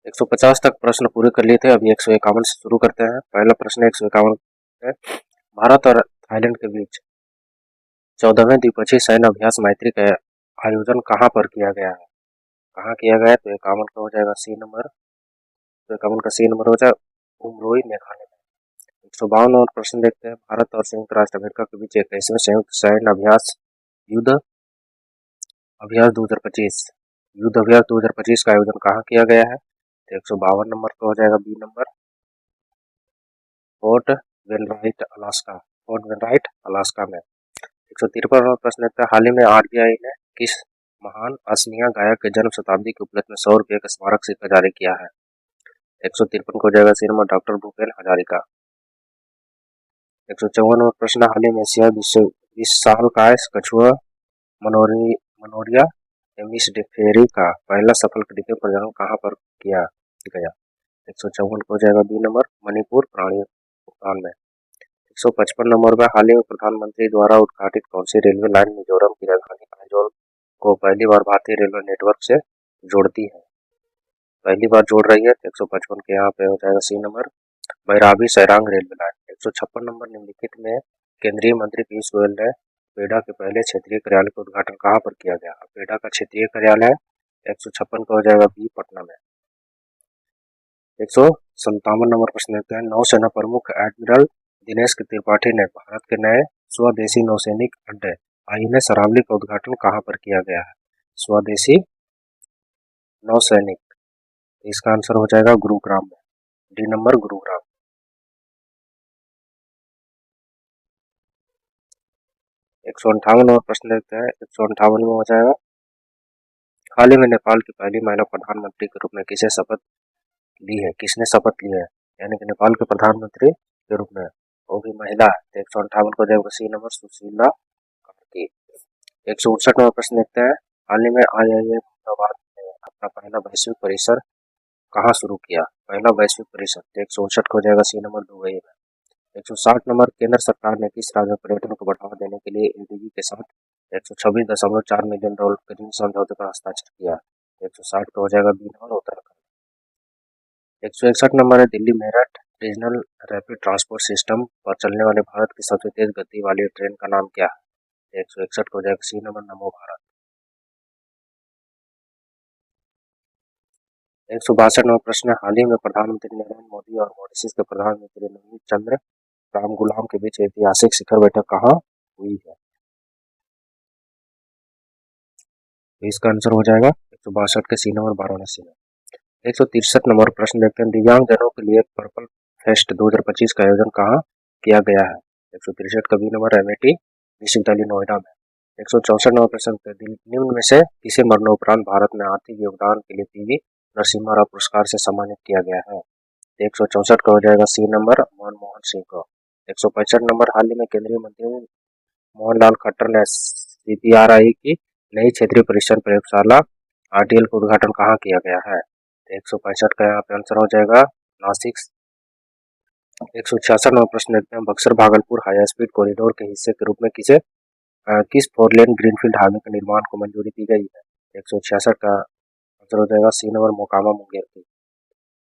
150 तक प्रश्न पूरे कर लिए थे। अभी 151 से शुरू करते हैं। पहला प्रश्न 151 है, भारत और थाईलैंड के बीच 14वें द्विपक्षीय सैन्य अभ्यास मैत्री का आयोजन कहाँ पर किया गया है? कहाँ किया गया है? तो 51 का हो जाएगा सी नंबर। तो 51 का सी नंबर हो जाए उमरोई, मेघालय में। 152 और प्रश्न देखते हैं, भारत और संयुक्त राष्ट्र अमेरिका के बीच 21वें संयुक्त सैन्य अभ्यास युद्ध अभ्यास 2025 युद्ध अभ्यास 2025 का आयोजन कहाँ किया गया है? तो 152 नंबर का हो जाएगा B number, Fort Wainwright Alaska. Fort Wainwright Alaska में। 153 और प्रश्न है, हाल ही में आरबीआई ने किस महान असमिया गायक के जन्म शताब्दी के उपलक्ष्य में 100 रुपये का स्मारक सिक्का जारी किया है? 153 को हो जाएगा C number, doctor Bhupen Hazarika. 154 और प्रश्न, हाल ही में एशिया 20 साल का कछुआ मनोरिया एमिस डिप्थेरी का पहला सफल कृत्रिम प्रजनन कहाँ पर किया गया? 154 को हो जाएगा बी नंबर, मणिपुर प्राणी उद्यान में। 155 नंबर में, हाल ही में प्रधानमंत्री द्वारा उद्घाटित कौन सी रेलवे लाइन मिजोरम की राजधानी आइजोल को पहली बार भारतीय रेलवे नेटवर्क से जोड़ती है? पहली बार जोड़ रही है। 155 के यहाँ पे हो जाएगा C number, Bhairabi Sairang railway line. 156 number, निम्नलिखित में केंद्रीय मंत्री पीयूष गोयल ने पेडा के पहले क्षेत्रीय कार्यालय का उद्घाटन कहाँ पर किया गया? पेडा का क्षेत्रीय कार्यालय 156 का हो जाएगा बी, पटना में। 157 नंबर प्रश्न देखते हैं, नौसेना प्रमुख एडमिरल दिनेश त्रिपाठी ने भारत के नए स्वदेशी नौसैनिक अड्डे INS अरावली का उद्घाटन कहाँ पर किया गया है? स्वदेशी नौसैनिक, इसका आंसर हो जाएगा गुरुग्राम में, डी नंबर गुरुग्राम। 158 और प्रश्न देखते हैं, 158 में हो जाएगा, हाल ही में नेपाल की पहली महिला प्रधानमंत्री के रूप में किसे शपथ ली है? किसने शपथ ली है? यानी कि नेपाल के प्रधानमंत्री के रूप में, वो भी महिला है। तो 158 को जाएगा C number, Sushila Karki. 159 number प्रश्न देखते हैं, हाल ही में IIM अहमदाबाद ने अपना पहला वैश्विक परिसर कहाँ शुरू किया? पहला वैश्विक परिसर। तो 159 को हो जाएगा सी नंबर, दुबई में। 160 नंबर, केंद्र सरकार ने किस राज्य में पर्यटन को बढ़ावा देने के लिए ADB के साथ $126.4 मिलियन के ऋण समझौते पर हस्ताक्षर किया? 160 का हो जाएगा बी नंबर, उत्तराखंड। 161 नंबर है, Delhi Meerut regional rapid transport system पर चलने वाले भारत की सबसे तेज गति वाली ट्रेन का नाम क्या है? 161 को हो जाएगा सी नंबर, नमो भारत। 162 नंबर प्रश्न, हाल ही में प्रधानमंत्री नरेंद्र मोदी और मॉरिशस के प्रधानमंत्री नवीन चंद्र राम गुलाम के बीच ऐतिहासिक शिखर बैठक कहाँ हुई है? तो इसका आंसर हो जाएगा 162 के सी नंबर, वाराणसी में। 163 नंबर प्रश्न देखते हैं, दिव्यांग जनों के लिए पर्पल फेस्ट 2025 का आयोजन कहाँ किया गया है? 163 का बी नंबर, MIT विश्वविद्यालय नोएडा में। 164 नंबर प्रश्न, निम्न में से किसे मरणोपरांत भारत में आर्थिक योगदान के लिए PV नरसिम्हा राव पुरस्कार से सम्मानित किया गया है? 164 का हो जाएगा सी नंबर, मनमोहन सिंह को। 165 नंबर, हाल ही में केंद्रीय मंत्री मोहनलाल खट्टर ने CPRI की नई क्षेत्रीय परीक्षण प्रयोगशाला RTL का उद्घाटन कहाँ किया गया है? 165 का यहाँ पे आंसर हो जाएगा नासिक। 166 नंबर प्रश्न देखते हैं, Buxar Bhagalpur high speed corridor के हिस्से के रूप में किस 4 लेन ग्रीनफील्ड हाईवे के निर्माण को मंजूरी दी गई है? 166 का आंसर हो जाएगा सी नंबर, मोकामा मुंगेर की।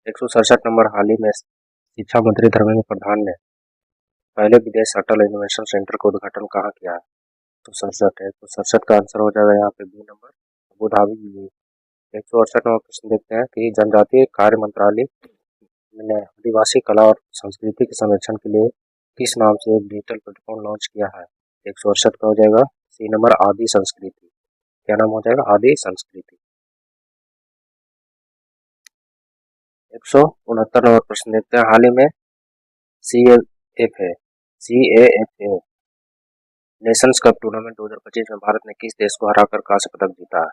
167 नंबर, हाल ही में शिक्षा मंत्री धर्मेंद्र प्रधान ने पहले विदेश अटल इनोवेशन सेंटर का उद्घाटन कहाँ किया है? तो 67 है। तो 67 का आंसर हो जाएगा यहाँ पे B number, Abu Dhabi. 168 number प्रश्न देखते हैं कि जनजातीय कार्य मंत्रालय ने आदिवासी कला और संस्कृति के संरक्षण के लिए किस नाम से एक डिजिटल प्लेटफॉर्म लॉन्च किया है? 168 का हो जाएगा सी नंबर, आदि संस्कृति। क्या नाम हो जाएगा? आदि संस्कृति। 169 नंबर प्रश्न देखते हैं, हाल ही में CAFA नेशंस कप टूर्नामेंट 2025 में भारत ने किस देश को हराकर कांस्य पदक जीता है?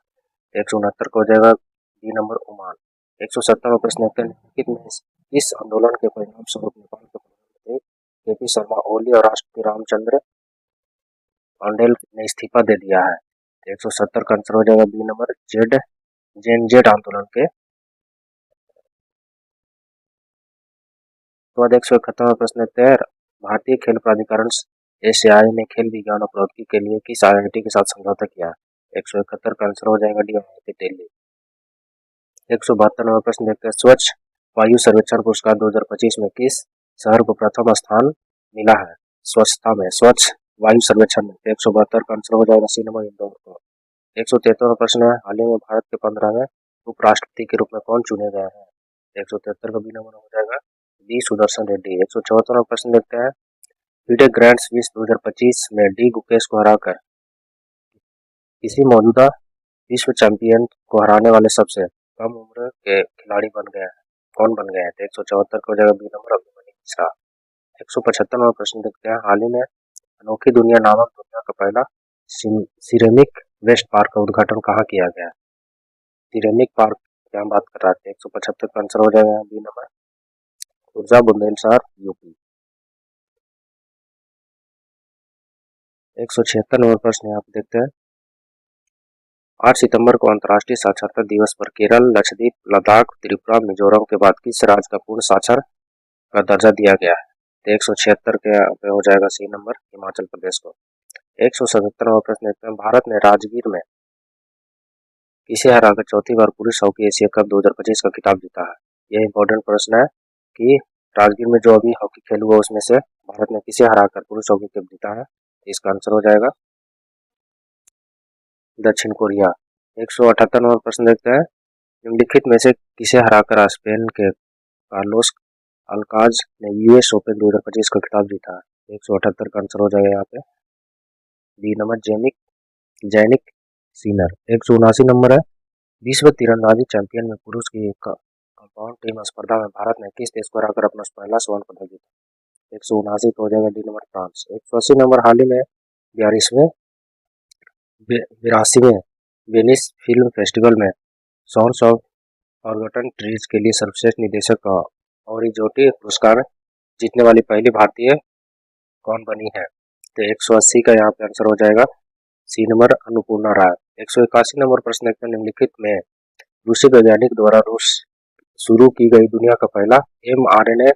169 का हो जाएगा बी नंबर, ओमान। 170 में प्रश्न देखते हैं, निम्नलिखित में इस आंदोलन के परिणाम स्वरूप नेपाल के प्रधानमंत्री KP शर्मा ओली और राष्ट्रपति रामचंद्र पौडेल ने इस्तीफा दे दिया है? 170 का आंसर हो जाएगा बी नंबर, JNZ आंदोलन के। तो बाद 171 प्रश्न देखते हैं, भारतीय खेल प्राधिकरण ACI ने खेल विज्ञान और प्रौद्योगिकी के लिए किस IIT के साथ समझौता किया है? 171 का आंसर हो जाएगा डी, IIT दिल्ली। 172 नंबर प्रश्न देखते हैं, स्वच्छ वायु सर्वेक्षण पुरस्कार 2025 में किस शहर को प्रथम स्थान मिला है स्वच्छता में, स्वच्छ वायु सर्वेक्षण में? 172 का आंसर हो जाएगा सी नंबर, इंदौर को। 173 प्रश्न है, हाल ही में भारत के 15वें उपराष्ट्रपति के रूप में कौन चुने गए हैं? 173 का बी नंबर हो जाएगा डी सुदर्शन रेड्डी। 174 प्रश्न देखते हैं, FIDE ग्रैंड स्विस 2025 में डी गुकेश को हराकर किसी मौजूदा विश्व चैंपियन को हराने वाले सबसे कम उम्र के खिलाड़ी बन गए हैं, कौन बन गए हैं? 174 को हो जाएगा B number, Abhimanyu Mishra. 175 number प्रश्न देखते हैं, हाल ही में अनोखी दुनिया नामक दुनिया का पहला सिरेमिक वेस्ट पार्क का उद्घाटन कहाँ किया गया? सिरेमिक पार्क की हम बात कर रहे थे। 175 का आंसर हो जाएगा बी नंबर, ऊर्जा बुंदेलशहर यूपी। 176 नंबर प्रश्न यहाँ पे देखते हैं, 8 सितंबर को अंतर्राष्ट्रीय साक्षरता दिवस पर केरल, लक्षद्वीप, लद्दाख, त्रिपुरा, मिजोरम के बाद किस राज्य का पूर्ण साक्षर का दर्जा दिया गया है? तो 176 के यहाँ पे हो जाएगा सी नंबर, हिमाचल प्रदेश को। 177 नंबर प्रश्न देखते हैं, भारत ने राजगीर में किसे हराकर चौथी बार पुरुष हॉकी एशिया कप 2025 का खिताब जीता है? यह इंपॉर्टेंट प्रश्न है कि राजगीर में जो अभी हॉकी खेल हुआ उसमें से भारत ने किसे हराकर पुरुष हॉकी कप जीता है? इसका आंसर हो जाएगा दक्षिण कोरिया। 178 नंबर प्रश्न देखते हैं, निम्नलिखित में से किसे हराकर स्पेन के कार्लोस अल्काज ने US ओपन 2025 का खिताब जीता है? 178 का आंसर हो जाएगा यहाँ पे डी नंबर, जैनिक सीनर। 179 नंबर है, विश्व तीरंदाजी चैंपियन में पुरुष की कंपाउंड टीम स्पर्धा में भारत ने किस देश को हराकर अपना पहला स्वर्ण पदक जीता? 179 तो हो जाएगा डी नंबर, फ्रांस। 180 नंबर, हाल ही में 82वें वेनिस फिल्म फेस्टिवल में सॉन्ग्स ऑफ फॉरगॉटन ट्रीज के लिए सर्वश्रेष्ठ निर्देशक का ऑरिजोटी पुरस्कार जीतने वाली पहली भारतीय कौन बनी है? तो 180 का यहाँ पे आंसर हो जाएगा सी नंबर, अन्नपूर्णा राय। 181 नंबर प्रश्न देखते हैं, निम्नलिखित में रूसी वैज्ञानिक द्वारा रूस शुरू की गई दुनिया का पहला mRNA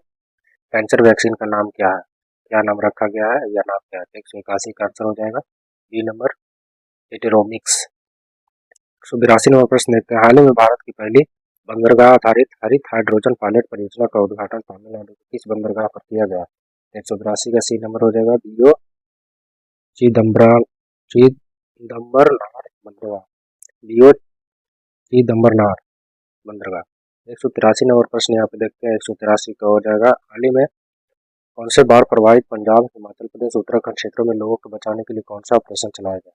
कैंसर वैक्सीन का नाम क्या है? क्या नाम रखा गया है या नाम क्या है? 181 का आंसर हो जाएगा बी नंबर, एटेरोमिक्स। 182 नंबर प्रश्न देखते हैं, हाल ही में भारत की पहली बंदरगाह आधारित हरित हाइड्रोजन पायलट परियोजना का उद्घाटन तमिलनाडु के किस बंदरगाह पर किया गया? 182 का सी नंबर हो जाएगा बीओ चिदम्बरनार बंदरगाह, बीओ चिदम्बरनार बंदरगाह। 183 नंबर प्रश्न यहाँ पे देखते हैं, 183 का हो जाएगा, हाल ही में कौन से बाढ़ प्रभावित पंजाब, हिमाचल प्रदेश, उत्तराखंड क्षेत्रों में लोगों को बचाने के लिए कौन सा ऑपरेशन चलाया गया?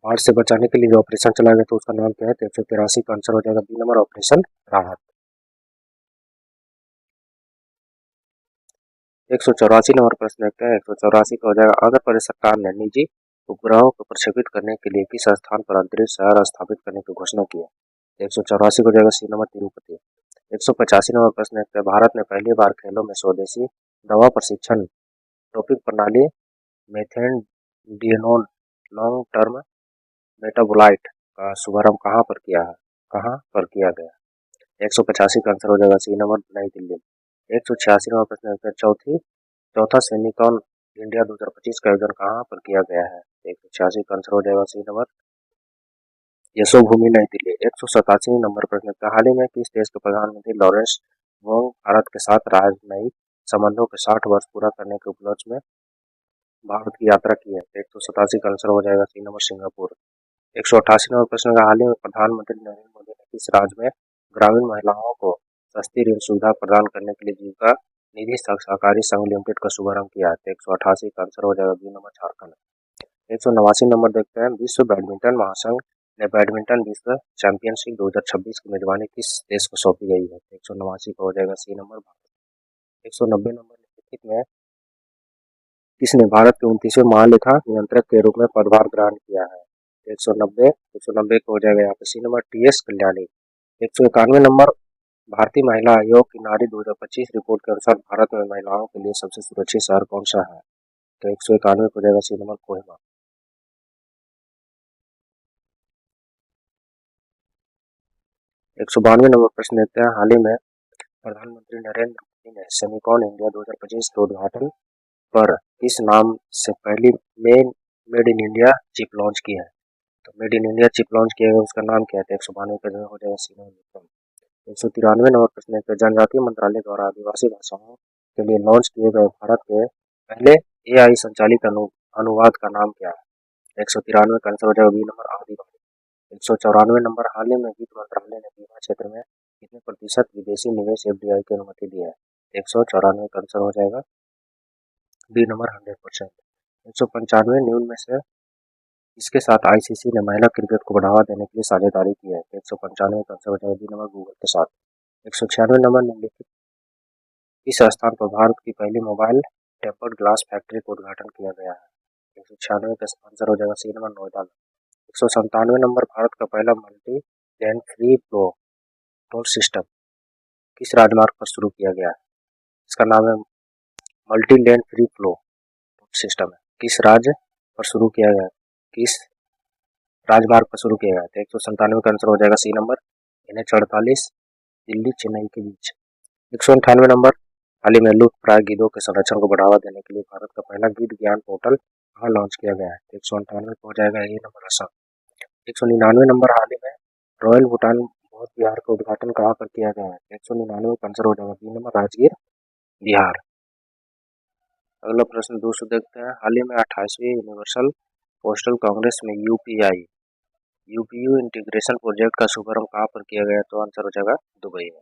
बाढ़ से बचाने के लिए जो ऑपरेशन चलाया गया तो उसका नाम क्या है? 183 का आंसर हो जाएगा बी नंबर, ऑपरेशन राहत। 184 नंबर प्रश्न देखते हैं, 184 का हो जाएगा, आंध्र प्रदेश सरकार ने निजी उपग्रहों को प्रक्षेपित करने के लिए किस स्थान पर अंतरिक्ष शहर स्थापित करने की घोषणा की है? 184 को हो जाएगा सी नंबर, तिरुपति। 185 नंबर प्रश्न देखते हैं, भारत ने पहली बार खेलों में स्वदेशी दवा प्रशिक्षण टॉपिक प्रणाली मेथेनडिनोन लॉन्ग टर्म मेटाबोलाइट का शुभारंभ कहाँ पर किया गया? 185 का आंसर हो जाएगा सी नंबर, नई दिल्ली। 186 नंबर प्रश्न है, चौथा सैनिकॉन इंडिया 2025 का आयोजन कहाँ पर किया गया है? 186 का आंसर हो जाएगा सी नंबर, यशोभूमि, नई दिल्ली। 187 नंबर प्रश्न है, हाल ही में किस देश के प्रधानमंत्री लॉरेंस वोंग भारत के साथ राजनयिक संबंधों के 60 वर्ष पूरा करने के उपलक्ष्य में भारत की यात्रा की है? 187 का आंसर हो जाएगा सी नंबर, सिंगापुर। 188 नंबर प्रश्न का, हाल ही में प्रधानमंत्री नरेंद्र मोदी ने किस राज्य में ग्रामीण महिलाओं को सस्ती ऋण सुविधा प्रदान करने के लिए जीविका निधि सहकारी संघ लिमिटेड का शुभारंभ किया है? 188 का आंसर हो जाएगा बी नंबर, झारखंड। 189 नंबर देखते हैं, विश्व बैडमिंटन महासंघ ने बैडमिंटन विश्व चैंपियनशिप 2026 की मेजबानी किस देश को सौंपी गई है? 189 का हो जाएगा सी नंबर, भारत। 190 नंबर, निम्नलिखित में किसने भारत के 29वें महालेखा नियंत्रक के रूप में पदभार ग्रहण किया है? 190 को हो जाएगा यहाँ पे C number, TS Kalyani. 191 number, भारतीय महिला आयोग की नारी 2025 रिपोर्ट के अनुसार भारत में महिलाओं के लिए सबसे सुरक्षित शहर कौन सा है? तो 191 को हो जाएगा सी नंबर, कोहिमा। 192 नंबर प्रश्न देखते हैं, हाल ही में प्रधानमंत्री नरेंद्र मोदी ने सेमिकॉन इंडिया 2025 के उद्घाटन पर किस नाम से पहली made in India chip launch की है? तो made in India chip launch किया गया, उसका नाम क्या है? 192 का हो जाएगा सी नंबर, 193 नंबर प्रश्न है, जनजातीय मंत्रालय द्वारा आदिवासी भाषाओं के लिए लॉन्च किए गए भारत के पहले AI संचालित अनुवाद का नाम क्या है? 193 का आंसर हो जाएगा बी नंबर आदिवासी। 194 नंबर, हाल ही में वित्त मंत्रालय ने बीमा क्षेत्र में कितने प्रतिशत विदेशी निवेश FDI की अनुमति दी है? 194 का आंसर हो जाएगा बी नंबर 100%। 195 न्यून में से इसके साथ ICC ने महिला क्रिकेट को बढ़ावा देने के लिए साझेदारी की है? 195 का आंसर हो जाएगा बी नंबर गूगल के साथ। 196 नंबर, निम्नलिखित इस स्थान पर भारत की पहली मोबाइल टेपर्ड ग्लास फैक्ट्री का उद्घाटन किया गया है? 196 का आंसर हो जाएगा सी नंबर नोएडा में। 197 नंबर, भारत का पहला multi lane free flow toll system किस राजमार्ग पर शुरू किया गया है? इसका नाम है multi lane free flow toll system है। किस राज्य पर शुरू किया गया है? किस राजमार्ग पर शुरू किया गया है? 197 का आंसर हो जाएगा C number NH48 Delhi Chennai के बीच। 198 नंबर, हाल ही में लुप्त प्राय गिद्धों के संरक्षण को बढ़ावा देने के लिए भारत का पहला गिद्ध ज्ञान पोर्टल कहाँ लॉन्च किया गया है? 198 को हो जाएगा ए नंबर असम। 199 नंबर, हाल ही में रॉयल भूटान बौद्ध विहार का उद्घाटन कहाँ पर किया गया है? 199 का आंसर हो जाएगा बी नंबर राजगीर बिहार। अगला प्रश्न दूसरा देखते हैं, हाल ही में 28वीं यूनिवर्सल पोस्टल कांग्रेस में UPU इंटीग्रेशन प्रोजेक्ट का शुभारंभ कहाँ पर किया गया? तो आंसर हो जाएगा दुबई में।